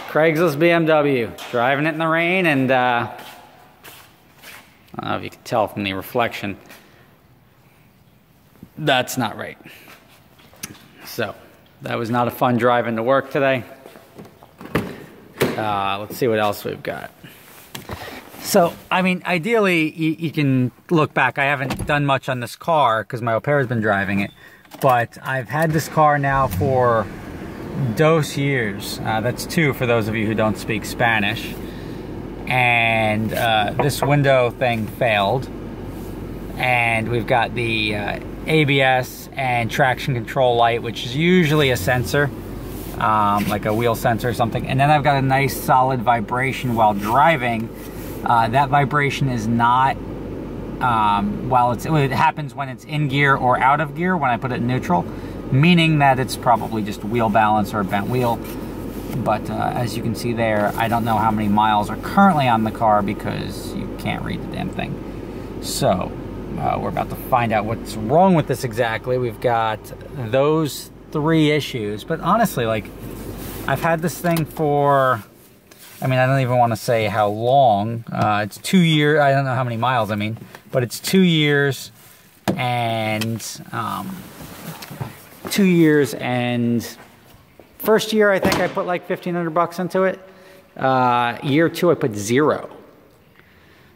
Craigslist BMW, driving it in the rain, and I don't know if you can tell from the reflection, that's not right. So, that was not a fun drive into work today. Let's see what else we've got. So, I mean, ideally, you can look back. I haven't done much on this car because my au pair has been driving it. But I've had this car now for 2 years. That's 2 for those of you who don't speak Spanish. And this window thing failed. And we've got the ABS and traction control light, which is usually a sensor. Like a wheel sensor or something. And then I've got a nice solid vibration while driving. That vibration is not, it happens when it's in gear or out of gear when I put it in neutral, meaning that it's probably just wheel balance or a bent wheel. But as you can see there, I don't know how many miles are currently on the car because you can't read the damn thing. So we're about to find out what's wrong with this exactly. We've got those 3 issues, but honestly, like, I've had this thing for, I mean, I don't even want to say how long. It's 2 years. I don't know how many miles, I mean, but it's 2 years and 2 years, and first year I think I put like $1,500 into it. Year 2 I put 0.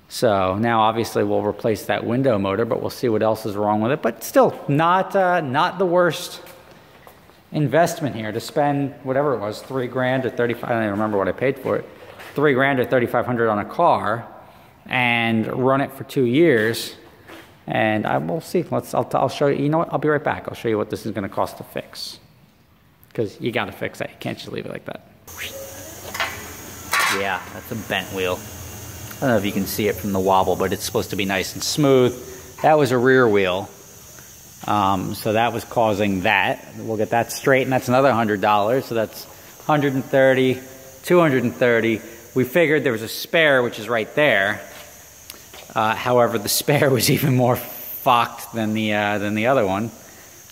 So now obviously we'll replace that window motor, but we'll see what else is wrong with it. But still, not the worst investment here to spend whatever it was, 3 grand or 35. I don't even remember what I paid for it. 3 grand or 3,500 on a car, and run it for 2 years. And we'll see. I'll show you. You know what? I'll be right back. I'll show you what this is going to cost to fix. Because you got to fix that. You can't just leave it like that. Yeah, that's a bent wheel. I don't know if you can see it from the wobble, but it's supposed to be nice and smooth. That was a rear wheel. So that was causing that. We'll get that straight, and that's another $100. So that's $130, $230. We figured there was a spare, which is right there. However, the spare was even more fucked than the other one.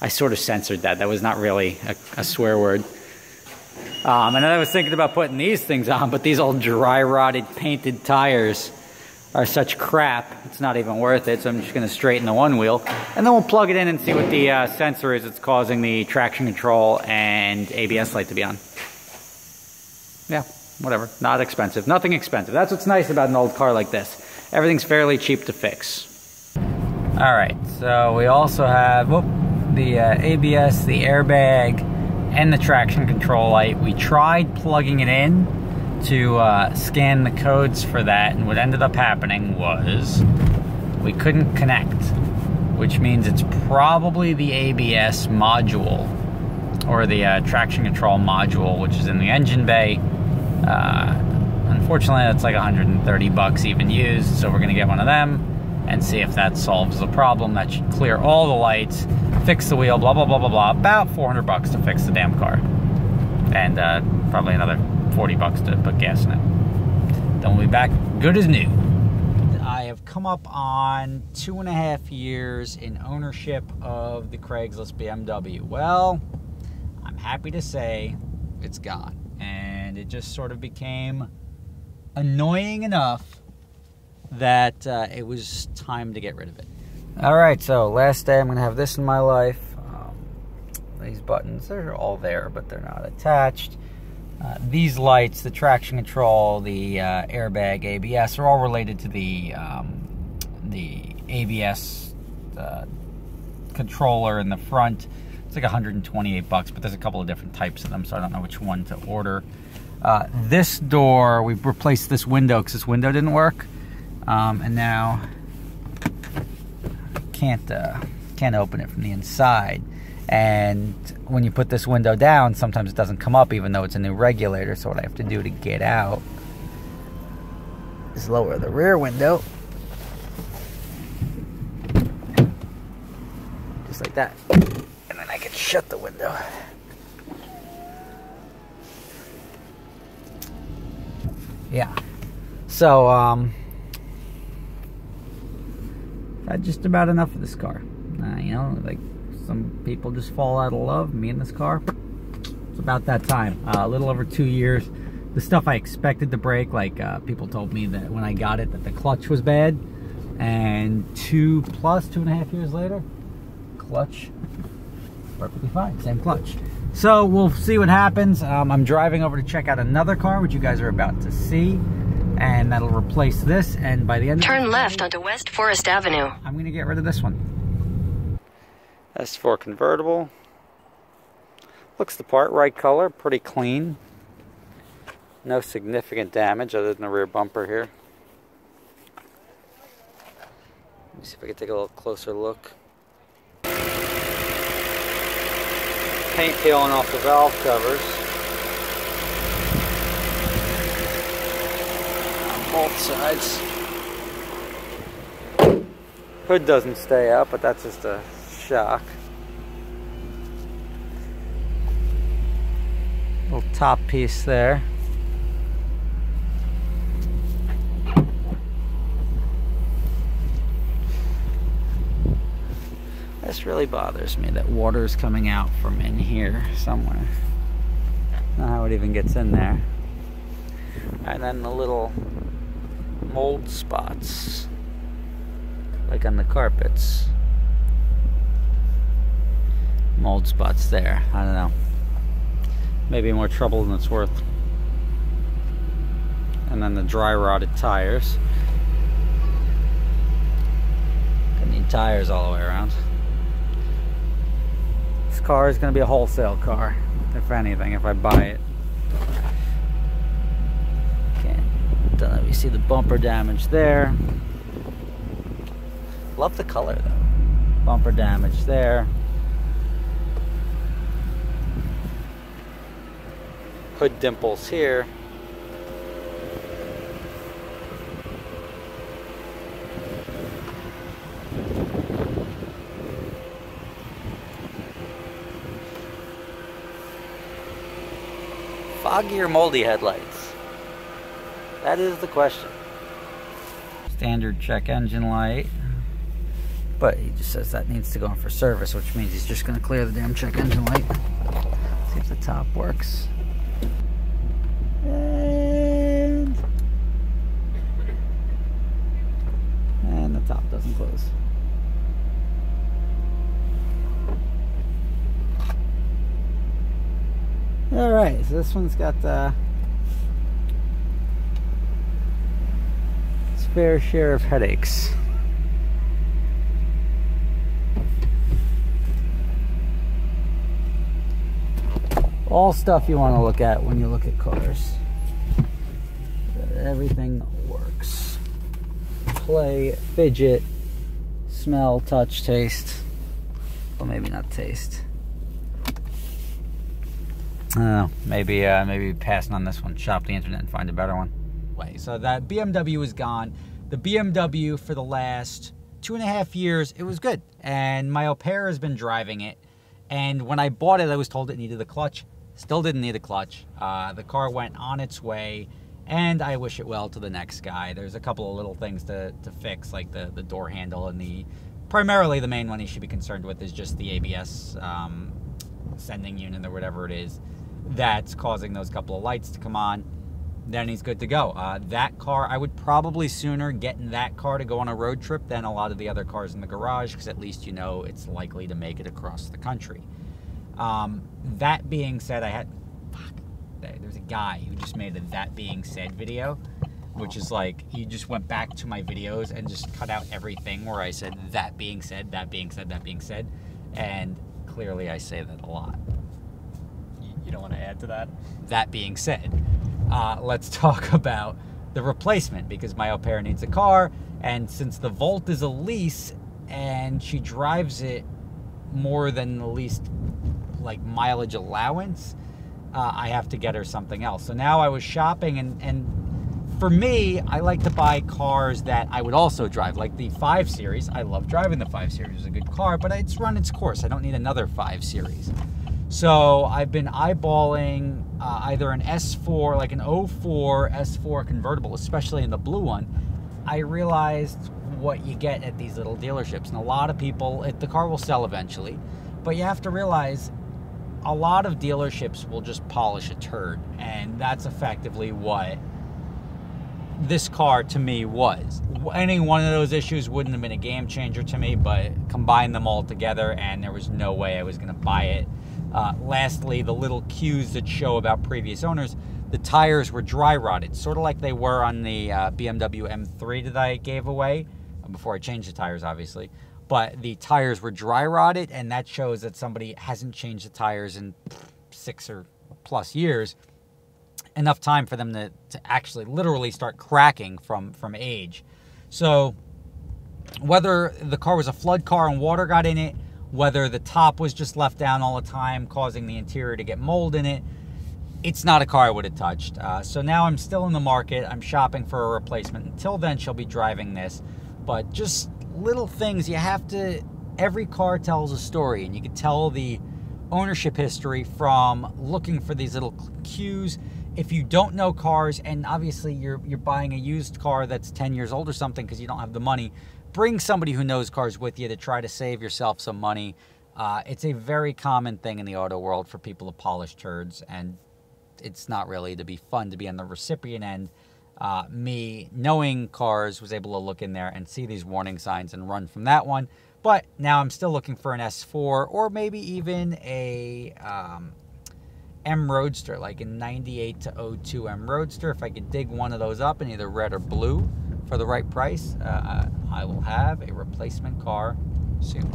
I sort of censored that. That was not really a swear word. And then I was thinking about putting these things on, but these old dry rotted painted tires are such crap, it's not even worth it. So I'm just going to straighten the one wheel, and then we'll plug it in and see what the sensor is that's causing the traction control and ABS light to be on. Yeah, whatever. Not expensive. Nothing expensive. That's what's nice about an old car like this. Everything's fairly cheap to fix. Alright, so we also have the ABS, the airbag, and the traction control light. We tried plugging it in to scan the codes for that, and what ended up happening was we couldn't connect, which means it's probably the ABS module or the traction control module, which is in the engine bay. Unfortunately, that's like $130 even used, so we're gonna get one of them and see if that solves the problem. That should clear all the lights, fix the wheel, blah blah blah blah blah. About $400 to fix the damn car, and probably another $40 to put gas in it. Then we'll be back good as new. I have come up on 2.5 years in ownership of the Craigslist BMW. Well, I'm happy to say it's gone, and it just sort of became annoying enough that it was time to get rid of it. Alright, so last day I'm going to have this in my life. These buttons, they're all there, but they're not attached. These lights, the traction control, the airbag, ABS, are all related to the ABS controller in the front. It's like $128, but there's a couple of different types of them, so I don't know which one to order. This door, we've replaced this window because this window didn't work, and now can't open it from the inside. And when you put this window down, sometimes it doesn't come up even though it's a new regulator. So what I have to do to get out is lower the rear window. Just like that. And then I can shut the window. Yeah. So, had just about enough of this car. You know, like, some people just fall out of love. Me and this car, it's about that time. A little over 2 years. the stuff I expected to break. Like people told me that when I got it that the clutch was bad, and 2.5 years later, clutch perfectly fine, same clutch. So we'll see what happens. I'm driving over to check out another car, which you guys are about to see, and that'll replace this. And by the end of turn left onto West Forest Avenue. I'm gonna get rid of this one. S4 Convertible. Looks the part, right color, pretty clean. No significant damage other than the rear bumper here. Let me see if I can take a little closer look. Paint peeling off the valve covers. On both sides. Hood doesn't stay up, but that's just a shock. Little top piece there. This really bothers me, that water is coming out from in here somewhere. I don't know how it even gets in there. And then the little mold spots, like on the carpets. Mold spots there, I don't know. Maybe more trouble than it's worth. And then the dry rotted tires. Gonna need tires all the way around. This car is going to be a wholesale car, if anything, if I buy it. Okay, don't know if you see the bumper damage there. Love the color though. Bumper damage there. Hood dimples here. Foggy or moldy headlights? That is the question. Standard check engine light. But he just says that needs to go in for service, which means he's just going to clear the damn check engine light. See if the top works. And the top doesn't close. Alright, so this one's got its fair share of headaches. All stuff you want to look at when you look at cars. Everything works. Play, fidget, smell, touch, taste. Well, maybe not taste. I don't know. Maybe passing on this one. Shop the internet and find a better one. So that BMW is gone. The BMW for the last 2.5 years, it was good. And my au pair has been driving it. And when I bought it, I was told it needed a clutch. Still didn't need a clutch. The car went on its way. And I wish it well to the next guy. There's a couple of little things to fix, like the door handle and primarily the main one he should be concerned with is just the ABS sending unit or whatever it is that's causing those couple of lights to come on. Then he's good to go. That car, I would probably sooner get in that car to go on a road trip than a lot of the other cars in the garage, because at least you know it's likely to make it across the country. That being said, there's a guy who just made a That Being Said video, which is like, he just went back to my videos and just cut out everything where I said, that being said, that being said, that being said. And clearly I say that a lot. You don't want to add to that? That being said, let's talk about the replacement, because my au pair needs a car, and since the Volt is a lease and she drives it more than the least like mileage allowance, I have to get her something else. So now I was shopping, and for me, I like to buy cars that I would also drive, like the 5 Series. I love driving the 5 Series. It's a good car, but it's run its course. I don't need another 5 Series. So I've been eyeballing either an S4, like an 04 S4 Convertible, especially in the blue one. I realized what you get at these little dealerships, and a lot of people, the car will sell eventually, but you have to realize a lot of dealerships will just polish a turd, and that's effectively what this car to me was. Any one of those issues wouldn't have been a game changer to me, but combine them all together and there was no way I was going to buy it. Lastly, the little cues that show about previous owners, the tires were dry rotted, sort of like they were on the BMW M3 that I gave away before I changed the tires, obviously. But the tires were dry rotted, and that shows that somebody hasn't changed the tires in 6 or plus years. Enough time for them to actually literally start cracking from age. So whether the car was a flood car and water got in it, whether the top was just left down all the time causing the interior to get mold in it, it's not a car I would have touched. So now I'm still in the market. I'm shopping for a replacement. Until then, she'll be driving this. But just little things you have to, every car tells a story, and you can tell the ownership history from looking for these little cues. If you don't know cars, and obviously you're buying a used car that's 10 years old or something because you don't have the money, bring somebody who knows cars with you to try to save yourself some money. It's a very common thing in the auto world for people to polish turds, and it's not really to be fun to be on the recipient end. Me, knowing cars, was able to look in there and see these warning signs and run from that one. But now I'm still looking for an S4 or maybe even a M Roadster, like a 98 to 02 M Roadster. If I could dig one of those up in either red or blue for the right price, I will have a replacement car soon.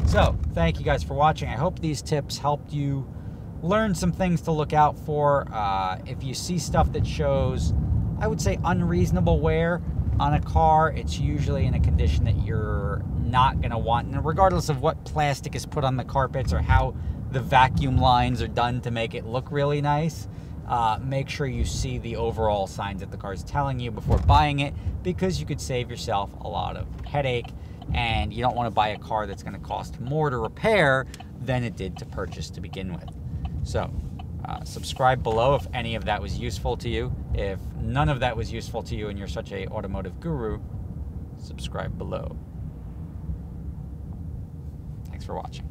So thank you guys for watching. I hope these tips helped you learn some things to look out for. If you see stuff that shows, I would say, unreasonable wear on a car, it's usually in a condition that you're not going to want. And regardless of what plastic is put on the carpets or how the vacuum lines are done to make it look really nice, make sure you see the overall signs that the car is telling you before buying it, because you could save yourself a lot of headache, and you don't want to buy a car that's going to cost more to repair than it did to purchase to begin with. So subscribe below if any of that was useful to you. If none of that was useful to you and you're such a automotive guru, subscribe below. Thanks for watching.